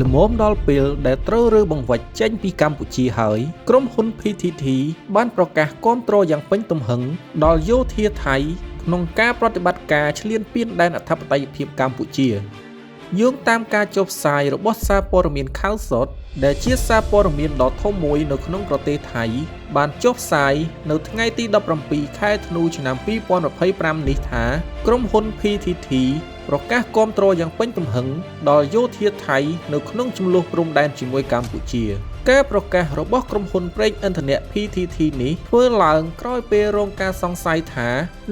ល្មមដល់ពេលដែលត្រូវរើបង្វិចចេញពីកម្ពុជាហើយក្រុមហ៊ុន PTT បានប្រកាសគាំទ្រយ៉ាងពេញទំហឹងដល់យោធាថៃក្នុងការប្រតិបត្តិការឈ្លានពានដែនអធិបតេយ្យភាពកម្ពុជាយោងតាមការចុះផ្សាយរបស់សារព័ត៌មានខាវសុតដែលជាសារព័ត៌មានដ៏ធំមួយនៅក្នុងប្រទេសថៃបានចុះផ្សាយនៅថ្ងៃទី17ខែធ្នូឆ្នាំ2025នេះថាក្រុមហ៊ុន PTT ប្រកាសគាំទ្រយ៉ាងពេញទំហឹងដល់យោធាថៃនៅក្នុងជម្លោះព្រំដែនជាមួយកម្ពុជាការប្រកាសរបស់ក្រុមហ៊ុនប្រេងឥន្ធនៈ PTT នេះធ្វើឡើងក្រោយពេលរងការសង្ស័យថា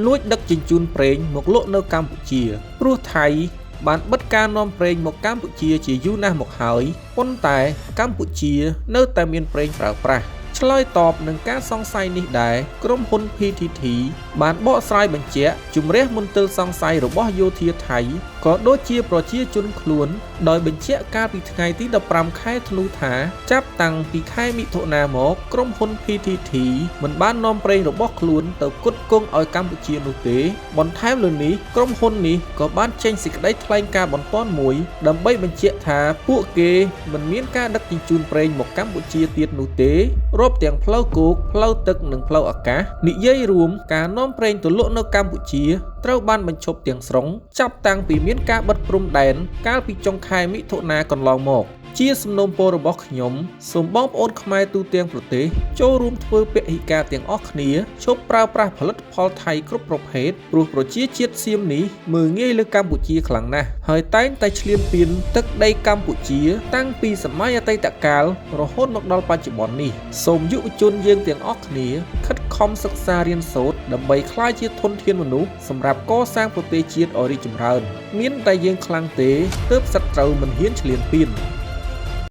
លួចដឹកជញ្ជូនប្រេងមកលក់នៅកម្ពុជាព្រោះថៃបានបិទការនាំប្រេងមកកម្ពុជាជាយូរណាស់មកហើយប៉ុន្តែកម្ពុជានៅតែមានប្រេងប្រើប្រាស់ឆ្លើយតបនឹងការសង្ស័យនេះដែរក្រុមហ៊ុន PTT បានបកស្រាយបញ្ជាក់ជំរះមន្ទិលសង្ស័យរបស់យោធាថៃក៏ដូចជាប្រជាជនខ្លួនដោយបញ្ជាក់កាលពីថ្ងៃទី15ខែធ្នូថាចាប់តាំងពីខែមិថុនាមកក្រុមហ៊ុន PTT មិនបាននាំប្រេងរបស់ខ្លួនទៅផ្គត់ផ្គង់ឲ្យកម្ពុជានោះទេបន្ថែមលើនេះក្រុមហ៊ុននេះក៏បានចេញសេចក្តីថ្លែងការណ៍បន្ទាន់មួយដើម្បីបញ្ជាក់ថាពួកគេមិនមានការដឹកជញ្ជូនប្រេងមកកម្ពុជាទៀតនោះទេរាប់ទាំងផ្លូវគោកផ្លូវទឹកនិងផ្លូវអាកាសនិយាយរួមការនាំប្រេងទៅលក់នៅកម្ពុជាត្រូវបានបញ្ឈប់ទាំងស្រុងចាប់តាំងពីមានការបិទព្រំដែនកាលពីចុងខែមិថុនាកន្លងមកជាសំណូមពររបស់ខ្ញុំសូមបងប្អូនខ្មែរទូទាំងប្រទេសចូលរួមធ្វើពហិការទាំងអស់គ្នាឈប់ប្រើប្រាស់ផលិតផលថៃគ្រប់ប្រភេទព្រោះប្រជាជាតិសៀមនេះមើលងាយលើកម្ពុជាខ្លាំងណាស់ហើយតែងតែឈ្លានពានទឹកដីកម្ពុជាតាំងពីសម័យអតីតកាលរហូតមកដល់បច្ចុប្បន្ននេះសូមយុវជនយើងទាំងអស់គ្នាខិតខំសិក្សារៀនសូត្រដើម្បីក្លាយជាធនធានមនុស្សសម្រាប់កសាងប្រទេសជាតិឲ្យរីកចម្រើនមានតែយើងខ្លាំងទេទើបសត្រូវមិនហ៊ានឈ្លានពាន